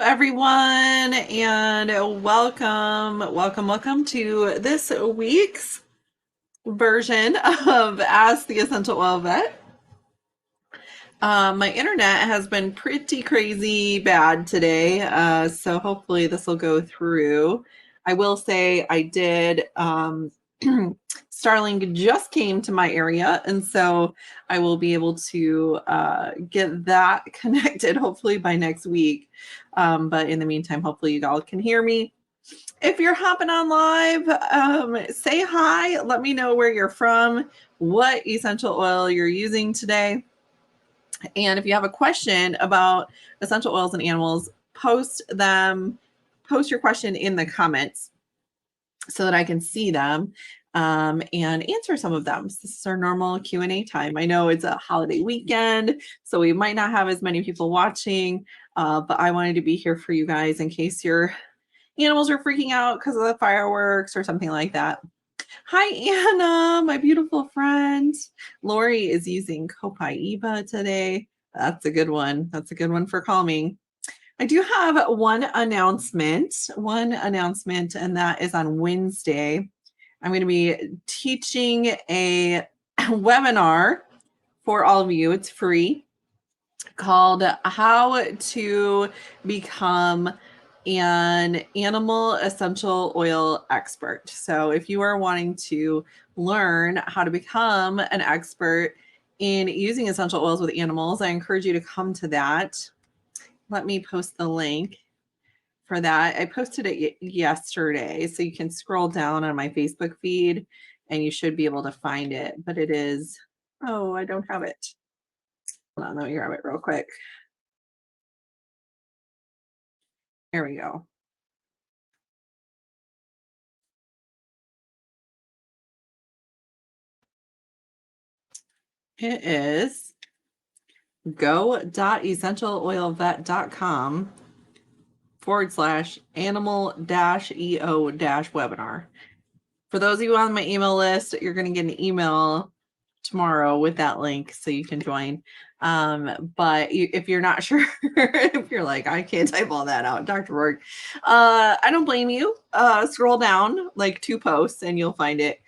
Everyone, and welcome to this week's version of Ask the Essential Oil Vet. My internet has been pretty crazy bad today, so hopefully this will go through. I will say I did. Starlink just came to my area, and so I will be able to get that connected hopefully by next week. But in the meantime, hopefully you all can hear me. If you're hopping on live, say hi. Let me know where you're from, what essential oil you're using today. And if you have a question about essential oils and animals, post your question in the comments so that I can see them and answer some of them. So this is our normal Q&A time. I know it's a holiday weekend, so we might not have as many people watching, but I wanted to be here for you guys in case your animals are freaking out because of the fireworks or something like that. Hi, Anna, my beautiful friend. Lori is using Copaiba today. That's a good one. That's a good one for calming. I do have one announcement, and that is on Wednesday. I'm going to be teaching a webinar for all of you. It's free, called How to Become an Animal Essential Oil Expert. So if you are wanting to learn how to become an expert in using essential oils with animals, I encourage you to come to that. Let me post the link for that. I posted it yesterday, so you can scroll down on my Facebook feed and you should be able to find it. But it is, oh, I don't have it. Hold on, let me grab it real quick. Here we go. It is go.essentialoilvet.com/animal-eo-webinar. For those of you on my email list, you're going to get an email tomorrow with that link so you can join. But if you're not sure, if you're like, I can't type all that out, Dr. Roark, I don't blame you. Scroll down like 2 posts and you'll find it.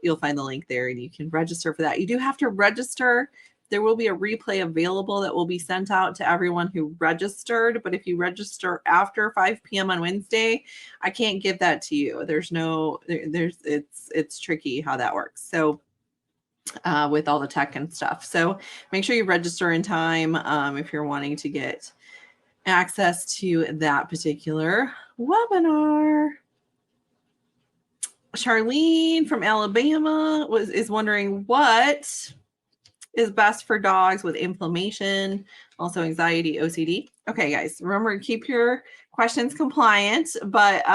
You'll find the link there and you can register for that. You do have to register. There will be a replay available that will be sent out to everyone who registered. But if you register after 5 p.m. on Wednesday, I can't give that to you. It's tricky how that works. So with all the tech and stuff. So make sure you register in time if you're wanting to get access to that particular webinar. Charlene from Alabama is wondering what is best for dogs with inflammation, also anxiety, OCD. Okay, guys, remember to keep your questions compliant, but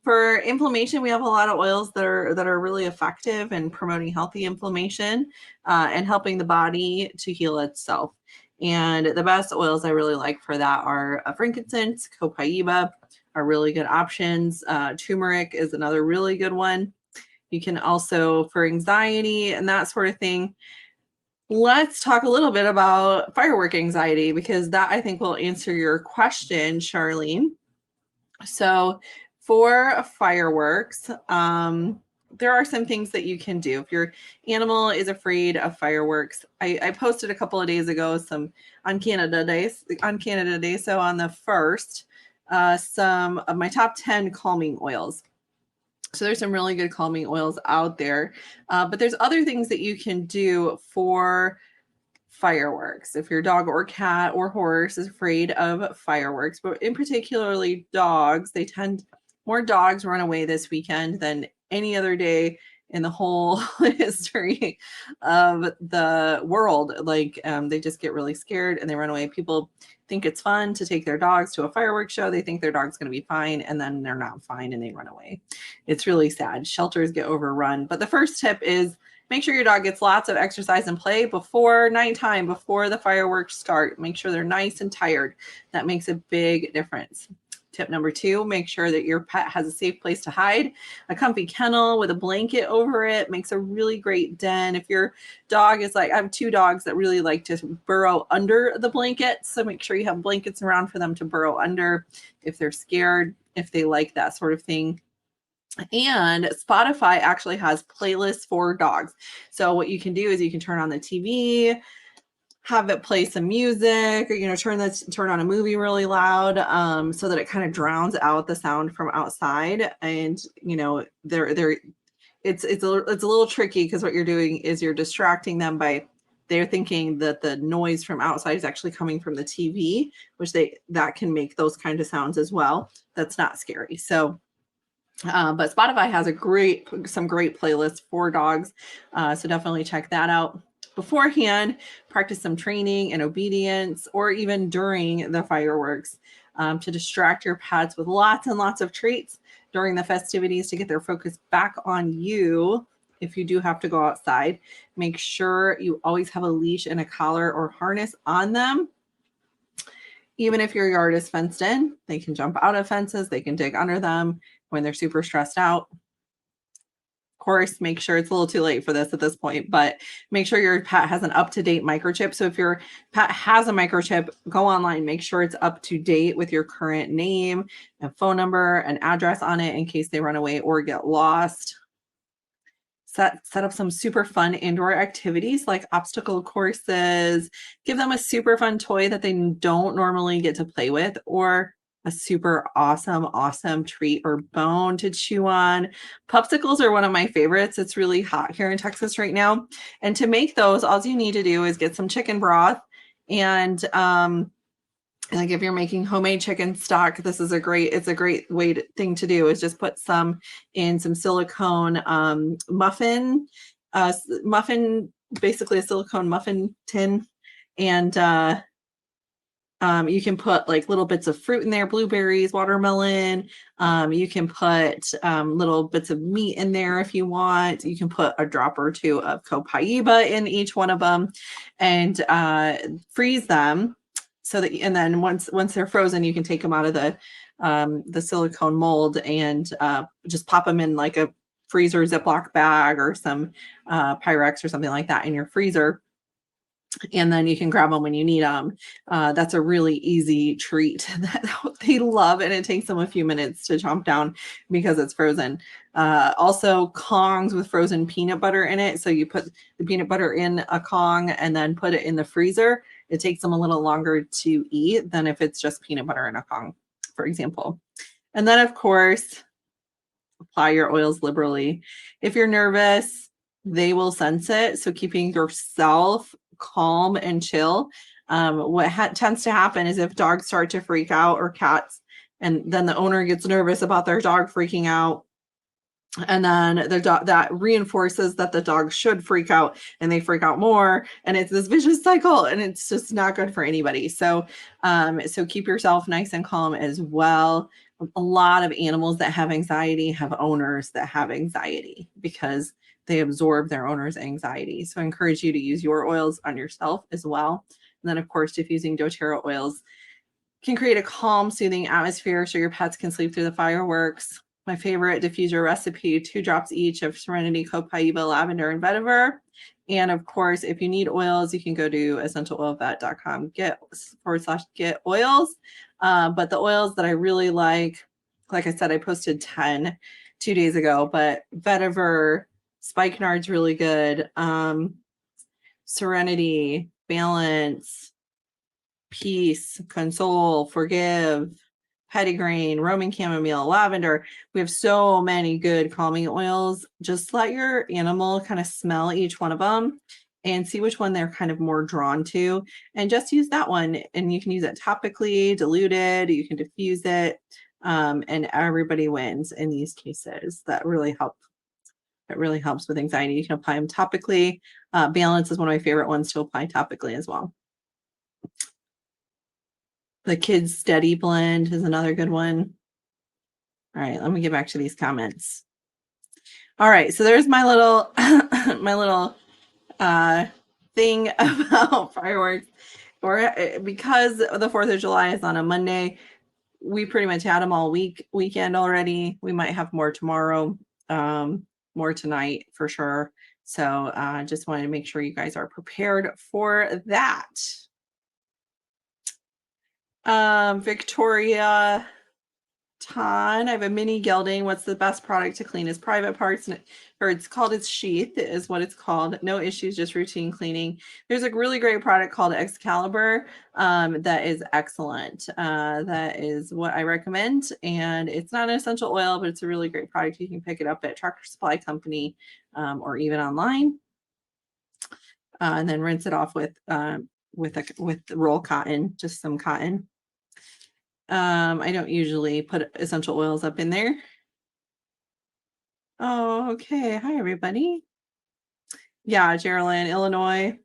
for inflammation, we have a lot of oils that are really effective in promoting healthy inflammation and helping the body to heal itself. And the best oils I really like for that are frankincense, copaiba are really good options. Turmeric is another really good one. You can also, for anxiety and that sort of thing, let's talk a little bit about firework anxiety, because that I think will answer your question, Charlene. So for fireworks, there are some things that you can do if your animal is afraid of fireworks. I posted a couple of days ago some on Canada Day, so on the 1st, some of my top 10 calming oils. So there's some really good calming oils out there, but there's other things that you can do for fireworks. If your dog or cat or horse is afraid of fireworks, but in particularly dogs, more dogs run away this weekend than any other day in the whole history of the world. Like they just get really scared and they run away. People think it's fun to take their dogs to a fireworks show. They think their dog's going to be fine, and then they're not fine and they run away. It's really sad. Shelters get overrun. But the first tip is make sure your dog gets lots of exercise and play before nighttime, before the fireworks start. Make sure they're nice and tired. That makes a big difference. Tip number 2, make sure that your pet has a safe place to hide. A comfy kennel with a blanket over it makes a really great den. If your dog is like, I have 2 dogs that really like to burrow under the blanket. So make sure you have blankets around for them to burrow under if they're scared, if they like that sort of thing. And Spotify actually has playlists for dogs. So what you can do is you can turn on the TV, have it play some music, or turn on a movie really loud, so that it kind of drowns out the sound from outside. And they're it's a little tricky because what you're doing is you're distracting them by they're thinking that the noise from outside is actually coming from the TV, which that can make those kind of sounds as well. That's not scary. So but Spotify has some great playlists for dogs. So definitely check that out beforehand. Practice some training and obedience, or even during the fireworks, to distract your pets with lots and lots of treats during the festivities to get their focus back on you. If you do have to go outside, make sure you always have a leash and a collar or harness on them. Even if your yard is fenced in, they can jump out of fences, they can dig under them when they're super stressed out. Of course, make sure it's a little too late for this at this point, but make sure your pet has an up-to-date microchip. So if your pet has a microchip, go online, make sure it's up to date with your current name and phone number and address on it in case they run away or get lost. Set up some super fun indoor activities like obstacle courses. Give them a super fun toy that they don't normally get to play with, or a super awesome treat or bone to chew on. Popsicles are one of my favorites. It's really hot here in Texas right now. And to make those, all you need to do is get some chicken broth, and like if you're making homemade chicken stock, it's a great thing to do, is just put some in some silicone muffin, basically a silicone muffin tin. And you can put like little bits of fruit in there, blueberries, watermelon. You can put little bits of meat in there if you want. You can put a drop or 2 of copaiba in each one of them, and freeze them. And then once they're frozen, you can take them out of the silicone mold and just pop them in like a freezer Ziploc bag or some Pyrex or something like that in your freezer. And then you can grab them when you need them. That's a really easy treat that they love, and it takes them a few minutes to chomp down because it's frozen. Also, Kongs with frozen peanut butter in it. So you put the peanut butter in a Kong and then put it in the freezer. It takes them a little longer to eat than if it's just peanut butter in a Kong, for example. And then, of course, apply your oils liberally. If you're nervous, they will sense it. So keeping yourself calm and chill. What tends to happen is if dogs start to freak out, or cats, and then the owner gets nervous about their dog freaking out, and then the dog, that reinforces that the dog should freak out, and they freak out more, and it's this vicious cycle, and it's just not good for anybody. So keep yourself nice and calm as well. A lot of animals that have anxiety have owners that have anxiety because they absorb their owner's anxiety. So I encourage you to use your oils on yourself as well. And then, of course, diffusing doTERRA oils can create a calm, soothing atmosphere so your pets can sleep through the fireworks. My favorite diffuser recipe, 2 drops each of Serenity, Copaiba, Lavender, and Vetiver. And of course, if you need oils, you can go to essentialoilvet.com, get oils. But the oils that I really like I said, I posted 10 2 days ago, but Vetiver, Spikenard's really good. Serenity, Balance, Peace, Console, Forgive, Pettigrain, Roman Chamomile, Lavender. We have so many good calming oils. Just let your animal kind of smell each one of them and see which one they're kind of more drawn to, and just use that one. And you can use it topically, diluted, you can diffuse it, and everybody wins in these cases. That really help. It really helps with anxiety. You can apply them topically. Balance is one of my favorite ones to apply topically as well. The Kids Steady Blend is another good one. All right, let me get back to these comments. All right, so there's my little thing about fireworks. Or because the 4th of July is on a Monday, we pretty much had them all weekend already. We might have more tomorrow, more tonight for sure. So just wanted to make sure you guys are prepared for that. Victoria Ton, I have a mini gelding. What's the best product to clean his private parts? Or it's called its sheath, is what it's called. No issues, just routine cleaning. There's a really great product called Excalibur that is excellent. That is what I recommend. And it's not an essential oil, but it's a really great product. You can pick it up at Tractor Supply Company or even online. And then rinse it off with roll cotton, just some cotton. I don't usually put essential oils up in there. Oh, okay. Hi, everybody. Yeah, Geraldine, Illinois.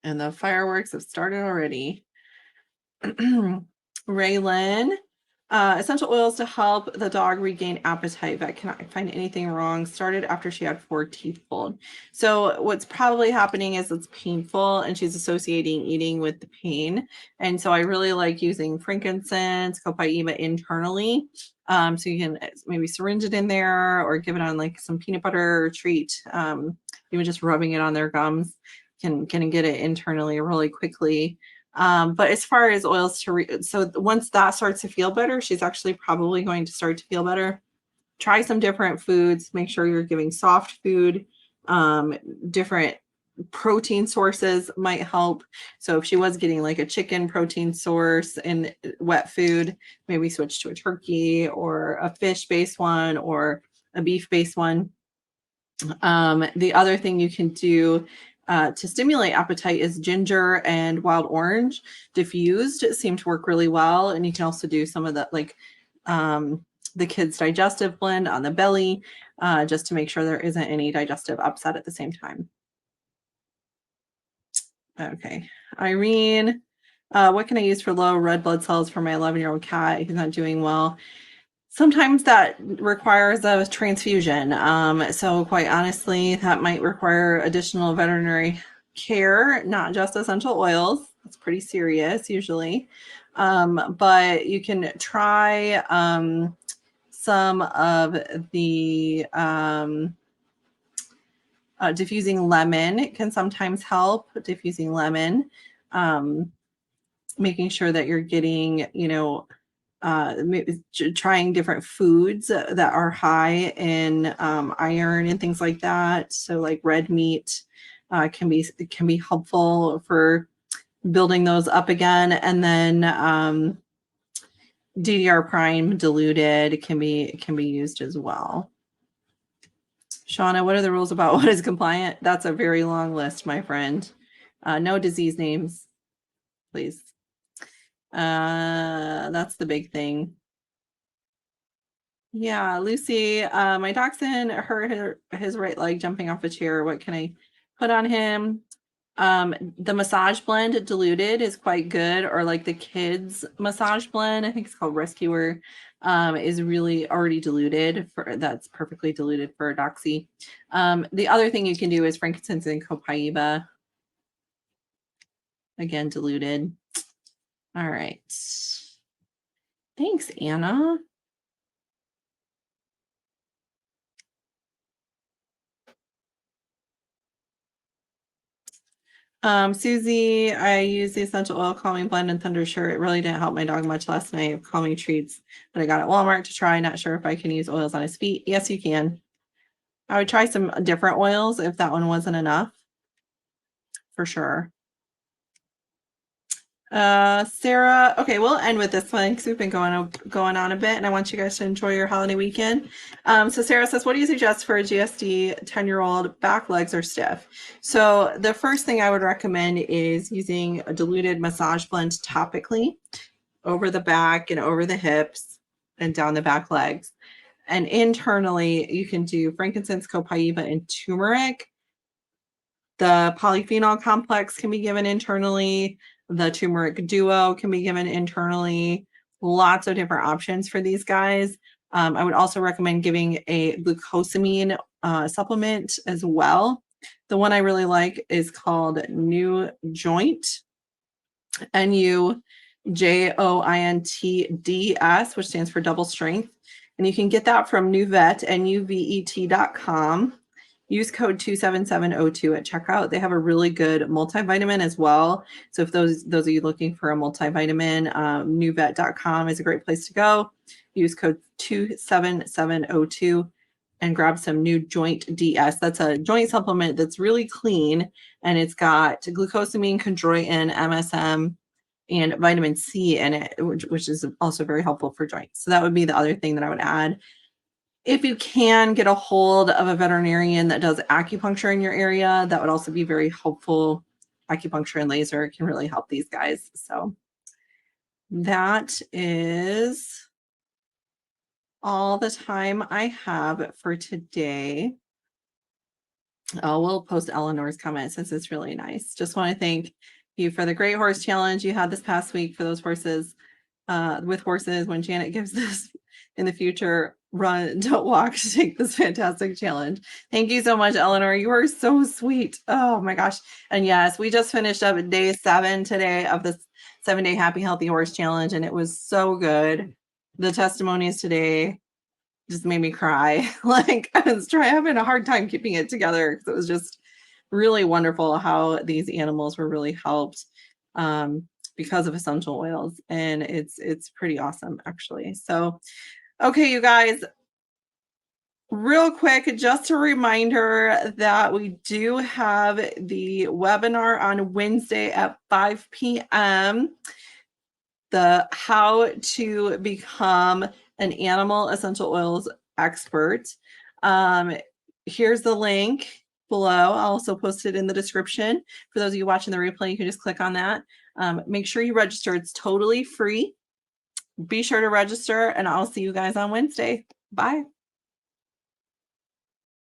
And the fireworks have started already. Raylan, essential oils to help the dog regain appetite. Vet cannot find anything wrong. Started after she had 4 teeth pulled. So what's probably happening is it's painful and she's associating eating with the pain. And so I really like using frankincense, copaiba internally. So you can maybe syringe it in there or give it on like some peanut butter or treat. Even just rubbing it on their gums can get it internally really quickly. But as far as oils so once that starts to feel better, she's actually probably going to start to feel better. Try some different foods. Make sure you're giving soft food. Different protein sources might help. So if she was getting like a chicken protein source in wet food, maybe switch to a turkey or a fish-based one or a beef-based one. The other thing you can do to stimulate appetite is ginger and wild orange diffused seem to work really well. And you can also do some of that, like the kids digestive blend on the belly, just to make sure there isn't any digestive upset at the same time. Okay. Irene, what can I use for low red blood cells for my 11-year-old cat? He's not doing well. Sometimes that requires a transfusion. So quite honestly, that might require additional veterinary care, not just essential oils. It's pretty serious usually. But you can try some of the diffusing lemon. It can sometimes help. Diffusing lemon, making sure that you're getting, trying different foods that are high in iron and things like that. So like red meat can be helpful for building those up again. And then DDR prime diluted can be used as well. Shauna, what are the rules about what is compliant? That's a very long list, my friend. No disease names, please. That's the big thing. Yeah, Lucy, my dachshund hurt his right leg jumping off a chair. What can I put on him? The massage blend diluted is quite good, or like the kids massage blend, I think it's called Rescuer, is really already diluted that's perfectly diluted for a doxy. The other thing you can do is frankincense and copaiba, again diluted. All right. Thanks, Anna. Susie, I use the essential oil calming blend and Thunder Shirt. It really didn't help my dog much last night. Calming treats that I got at Walmart to try. Not sure if I can use oils on his feet. Yes, you can. I would try some different oils if that one wasn't enough, for sure. Sarah, okay, we'll end with this one because we've been going on a bit, and I want you guys to enjoy your holiday weekend. So Sarah says, what do you suggest for a GSD 10-year-old? Back legs are stiff. So the first thing I would recommend is using a diluted massage blend topically over the back and over the hips and down the back legs. And internally, you can do frankincense, copaiba, and turmeric. The polyphenol complex can be given internally. The turmeric duo can be given internally. Lots of different options for these guys. I would also recommend giving a glucosamine supplement as well. The one I really like is called New Joint, NU JOINTDS, which stands for double strength. And you can get that from Nuvet, NUVET.com. Use code 27702 at checkout. They have a really good multivitamin as well. So if those of you looking for a multivitamin, nuvet.com is a great place to go. Use code 27702 and grab some new Joint DS. That's a joint supplement that's really clean, and it's got glucosamine, chondroitin, MSM, and vitamin C in it, which is also very helpful for joints. So that would be the other thing that I would add. If you can get a hold of a veterinarian that does acupuncture in your area, that would also be very helpful. Acupuncture and laser can really help these guys. So that is all the time I have for today. Oh, we'll post Eleanor's comment since it's really nice. Just want to thank you for the great horse challenge you had this past week for those horses. With horses, when Janet gives this in the future, run, don't walk, to take this fantastic challenge. Thank you so much, Eleanor. You are so sweet. Oh my gosh. And yes, we just finished up day 7 today of this 7-day happy, healthy horse challenge, and it was so good. The testimonies today just made me cry. Like, I was having a hard time keeping it together because it was just really wonderful how these animals were really helped because of essential oils, and it's pretty awesome actually. So okay, you guys, real quick, just a reminder that we do have the webinar on Wednesday at 5 p.m. the how to become an animal essential oils expert. Here's the link below. I'll also post it in the description. For those of you watching the replay, you can just click on that. Make sure you register. It's totally free. Be sure to register, and I'll see you guys on Wednesday. Bye.